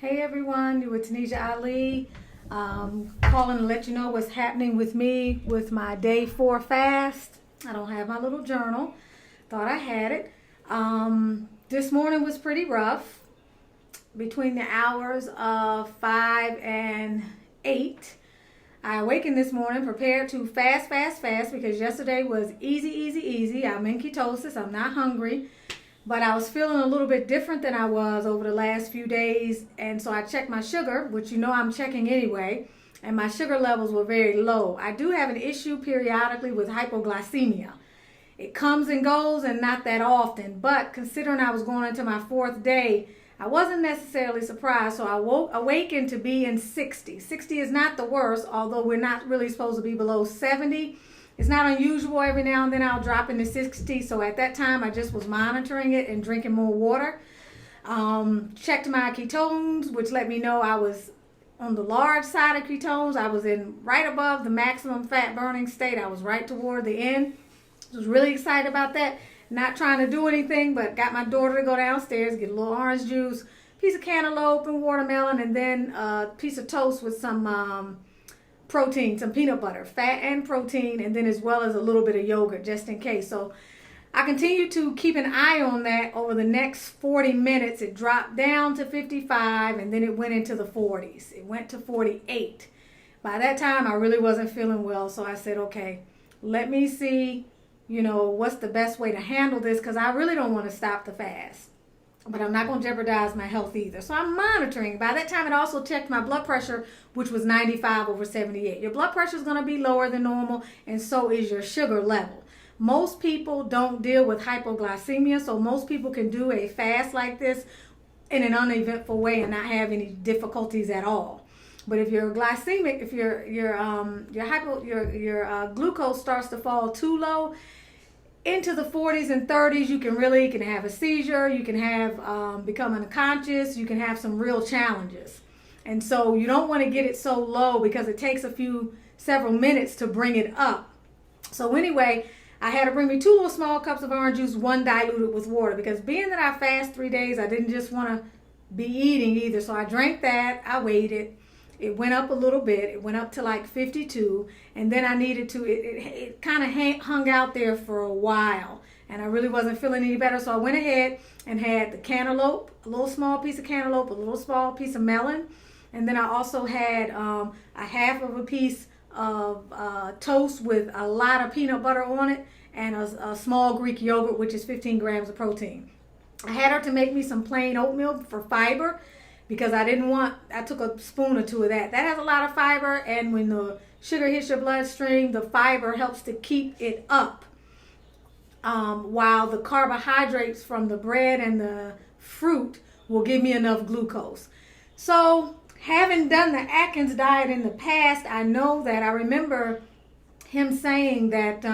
Hey everyone, you're with Tanisha Ali. Calling to let you know what's happening with me with my day 4 fast. I don't have my little journal. Thought I had it. This morning was pretty rough. Between the hours of 5 and 8, I awakened this morning prepared to fast because yesterday was easy. I'm in ketosis. I'm not hungry. But I was feeling a little bit different than I was over the last few days. And so I checked my sugar, which you know I'm checking anyway. And my sugar levels were very low. I do have an issue periodically with hypoglycemia. It comes and goes and not that often. But considering I was going into my 4th day, I wasn't necessarily surprised. So I awakened to be in 60. 60 is not the worst, although we're not really supposed to be below 70. It's not unusual. Every now and then I'll drop into 60. So at that time, I just was monitoring it and drinking more water. Checked my ketones, which let me know I was on the large side of ketones. I was in right above the maximum fat burning state. I was right toward the end. I was really excited about that. Not trying to do anything, but got my daughter to go downstairs, get a little orange juice, piece of cantaloupe and watermelon, and then a piece of toast with some protein, some peanut butter, fat and protein, and then as well as a little bit of yogurt just in case. So I continue to keep an eye on that. Over the next 40 minutes, it dropped down to 55 and then it went into the 40s. It went to 48. By that time, I really wasn't feeling well. So I said, okay, let me see, what's the best way to handle this, because I really don't want to stop the fast. But I'm not going to jeopardize my health either. So I'm monitoring. By that time, it also checked my blood pressure, which was 95/78. Your blood pressure is going to be lower than normal, and so is your sugar level. Most people don't deal with hypoglycemia, so most people can do a fast like this in an uneventful way and not have any difficulties at all. But if you're glycemic, if your glucose starts to fall too low, into the 40s and 30s, you can have a seizure, you can have become unconscious, you can have some real challenges. And so you don't want to get it so low because it takes several minutes to bring it up. So anyway, I had to bring me 2 little small cups of orange juice, 1 diluted with water, because being that I fast 3 days, I didn't just want to be eating either. So I drank that, I waited. It went up a little bit. It went up to like 52. And then I needed to, it kind of hung out there for a while. And I really wasn't feeling any better. So I went ahead and had the cantaloupe, a little small piece of cantaloupe, a little small piece of melon. And then I also had a half of a piece of toast with a lot of peanut butter on it and a small Greek yogurt, which is 15 grams of protein. I had her to make me some plain oatmeal for fiber, because I took a spoon or 2 of that. That has a lot of fiber, and when the sugar hits your bloodstream, the fiber helps to keep it up, while the carbohydrates from the bread and the fruit will give me enough glucose. So having done the Atkins diet in the past, I remember him saying that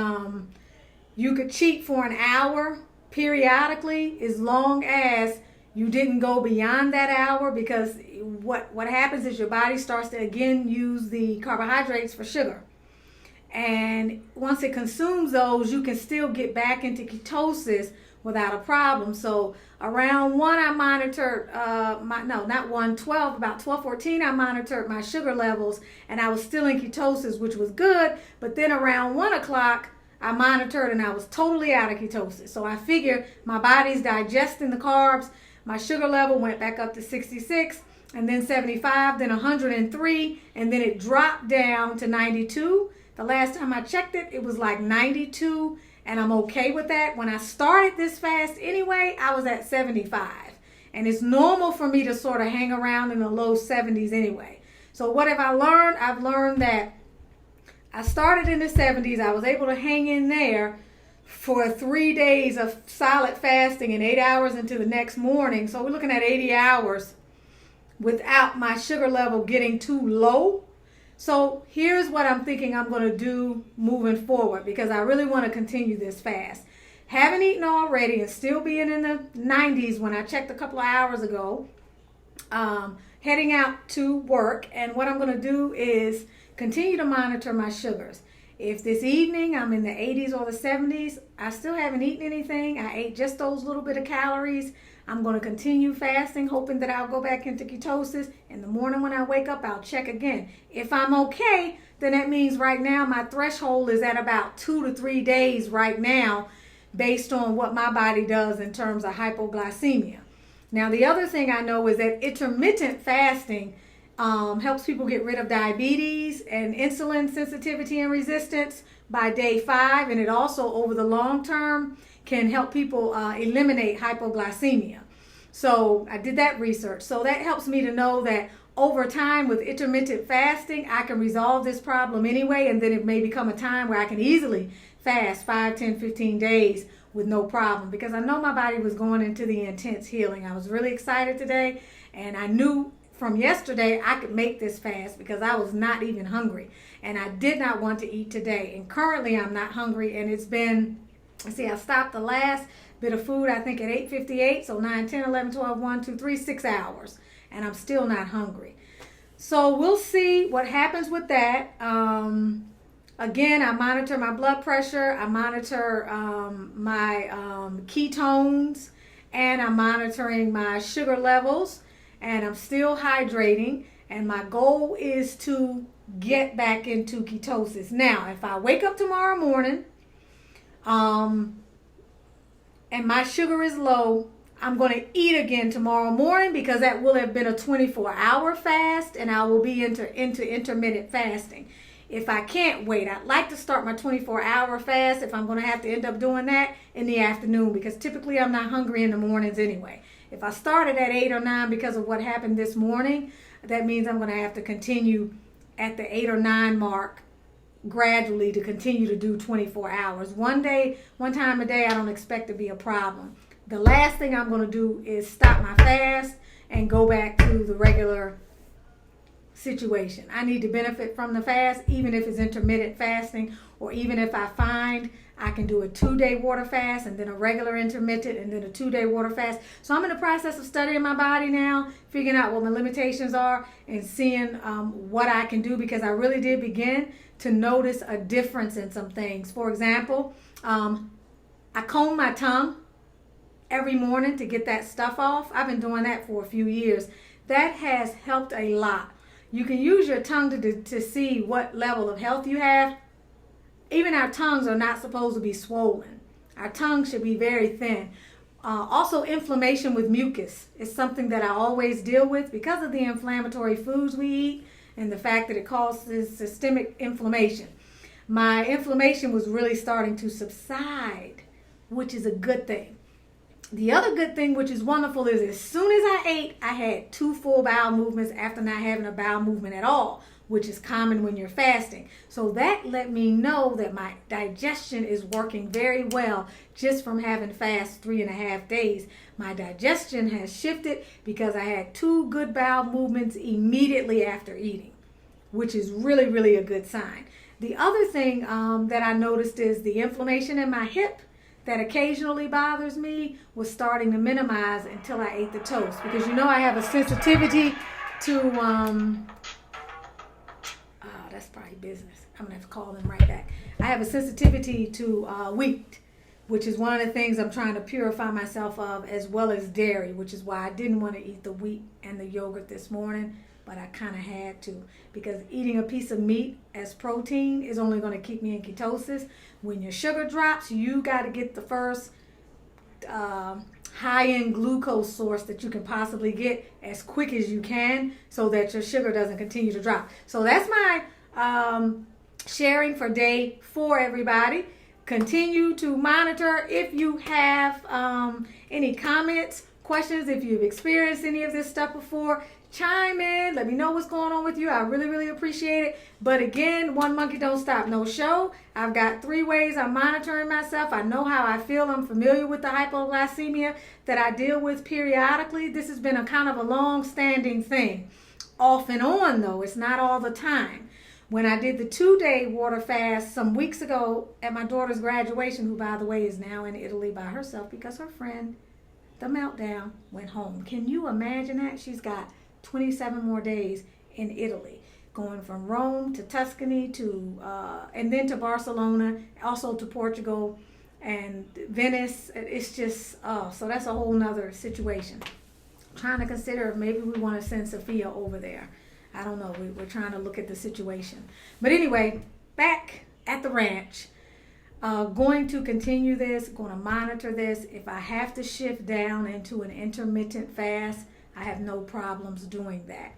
you could cheat for an hour periodically as long as you didn't go beyond that hour, because what happens is your body starts to again use the carbohydrates for sugar. And once it consumes those, you can still get back into ketosis without a problem. So around 1, I monitored, about 12:14, I monitored my sugar levels, and I was still in ketosis, which was good. But then around 1 o'clock, I monitored and I was totally out of ketosis. So I figured my body's digesting the carbs. My sugar level went back up to 66, and then 75, then 103, and then it dropped down to 92. The last time I checked it, it was like 92, and I'm okay with that. When I started this fast anyway, I was at 75, and it's normal for me to sort of hang around in the low 70s anyway. So what have I learned? I've learned that I started in the 70s. I was able to hang in there for 3 days of solid fasting and 8 hours into the next morning. So we're looking at 80 hours without my sugar level getting too low. So here's what I'm thinking I'm going to do moving forward, because I really want to continue this fast. Haven't eaten already and still being in the 90s when I checked a couple of hours ago. Heading out to work, and what I'm going to do is continue to monitor my sugars. If this evening I'm in the 80s or the 70s, I still haven't eaten anything. I ate just those little bit of calories. I'm going to continue fasting, hoping that I'll go back into ketosis. In the morning when I wake up, I'll check again. If I'm okay, then that means right now my threshold is at about 2 to 3 days right now, based on what my body does in terms of hypoglycemia. Now, the other thing I know is that intermittent fasting helps people get rid of diabetes and insulin sensitivity and resistance by day 5, and it also, over the long term, can help people eliminate hypoglycemia. So I did that research. So that helps me to know that over time with intermittent fasting, I can resolve this problem anyway, and then it may become a time where I can easily fast 5, 10, 15 days with no problem, because I know my body was going into the intense healing. I was really excited today, and I knew from yesterday I could make this fast because I was not even hungry, and I did not want to eat today. And currently I'm not hungry, and it's been, I stopped the last bit of food I think at 8:58, so 9, 10, 11, 12, 1, 2, 3, 6 hours, and I'm still not hungry. So we'll see what happens with that. Again, I monitor my blood pressure, I monitor my ketones, and I'm monitoring my sugar levels, and I'm still hydrating, and my goal is to get back into ketosis. Now, if I wake up tomorrow morning and my sugar is low, I'm going to eat again tomorrow morning, because that will have been a 24-hour fast, and I will be into intermittent fasting. If I can't wait, I'd like to start my 24-hour fast, if I'm going to have to end up doing that, in the afternoon, because typically I'm not hungry in the mornings anyway. If I started at 8 or 9 because of what happened this morning, that means I'm going to have to continue at the 8 or 9 mark gradually to continue to do 24 hours. One time a day, I don't expect to be a problem. The last thing I'm going to do is stop my fast and go back to the regular situation. I need to benefit from the fast, even if it's intermittent fasting, or even if I find I can do a 2-day water fast and then a regular intermittent and then a 2-day water fast. So I'm in the process of studying my body now, figuring out what my limitations are, and seeing what I can do, because I really did begin to notice a difference in some things. For example, I comb my tongue every morning to get that stuff off. I've been doing that for a few years. That has helped a lot. You can use your tongue to see what level of health you have. Even our tongues are not supposed to be swollen. Our tongue should be very thin. Also, inflammation with mucus is something that I always deal with because of the inflammatory foods we eat and the fact that it causes systemic inflammation. My inflammation was really starting to subside, which is a good thing. The other good thing, which is wonderful, is as soon as I ate, I had 2 full bowel movements after not having a bowel movement at all, which is common when you're fasting. So that let me know that my digestion is working very well just from having fast 3.5 days. My digestion has shifted because I had 2 good bowel movements immediately after eating, which is really, really a good sign. The other thing that I noticed is the inflammation in my hip that occasionally bothers me was starting to minimize until I ate the toast. Because I have a sensitivity to, that's probably business. I'm gonna have to call them right back. I have a sensitivity to wheat, which is one of the things I'm trying to purify myself of, as well as dairy, which is why I didn't want to eat the wheat and the yogurt this morning, but I kind of had to, because eating a piece of meat as protein is only going to keep me in ketosis. When your sugar drops, you got to get the first high-end glucose source that you can possibly get as quick as you can, so that your sugar doesn't continue to drop. So that's my sharing for day 4, everybody. Continue to monitor. If you have any comments, questions, if you've experienced any of this stuff before, chime in. Let me know what's going on with you. I really, really appreciate it. But again, one monkey don't stop no show. I've got 3 ways I'm monitoring myself. I know how I feel. I'm familiar with the hypoglycemia that I deal with periodically. This has been a kind of a long-standing thing. Off and on, though. It's not all the time. When I did the 2-day water fast some weeks ago at my daughter's graduation, who, by the way, is now in Italy by herself because her friend, the meltdown, went home. Can you imagine that? She's got 27 more days in Italy, going from Rome to Tuscany to and then to Barcelona, also to Portugal, and Venice. It's just, oh, so that's a whole nother situation. Trying to consider if maybe we want to send Sophia over there. I don't know. We're trying to look at the situation. But anyway, back at the ranch. Going to continue this, going to monitor this. If I have to shift down into an intermittent fast, I have no problems doing that.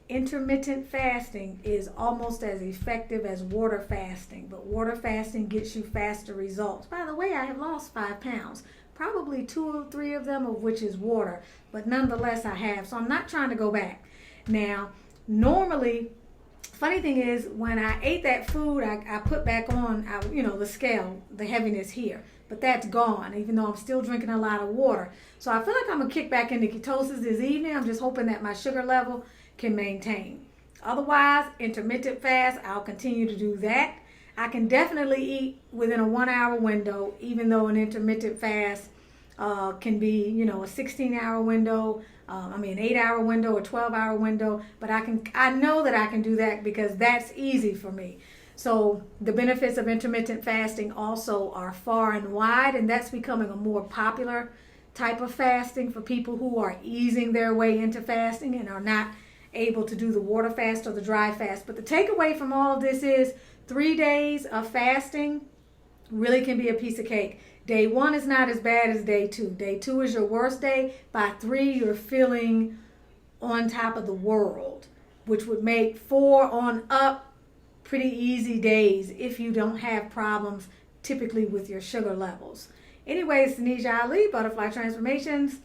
Intermittent fasting is almost as effective as water fasting, but water fasting gets you faster results. By the way, I have lost 5 pounds, probably 2 or 3 of them of which is water, but nonetheless I have. So I'm not trying to go back. Now, normally, funny thing is, when I ate that food, I put back on, the scale, the heaviness here. But that's gone, even though I'm still drinking a lot of water. So I feel like I'm going to kick back into ketosis this evening. I'm just hoping that my sugar level can maintain. Otherwise, intermittent fast, I'll continue to do that. I can definitely eat within a 1-hour window, even though an intermittent fast can be, a 16-hour window, an 8-hour window, a 12-hour window. But I know that I can do that because that's easy for me. So the benefits of intermittent fasting also are far and wide, and that's becoming a more popular type of fasting for people who are easing their way into fasting and are not able to do the water fast or the dry fast. But the takeaway from all of this is 3 days of fasting really can be a piece of cake. Day 1 is not as bad as day 2. Day 2 is your worst day. By 3, you're feeling on top of the world, which would make 4 on up pretty easy days if you don't have problems typically with your sugar levels. Anyways, Tanisha Ali, Butterfly Transformations.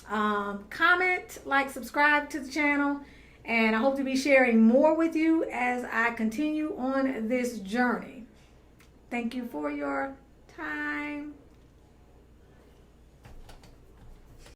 Comment, like, subscribe to the channel. And I hope to be sharing more with you as I continue on this journey. Thank you for your time.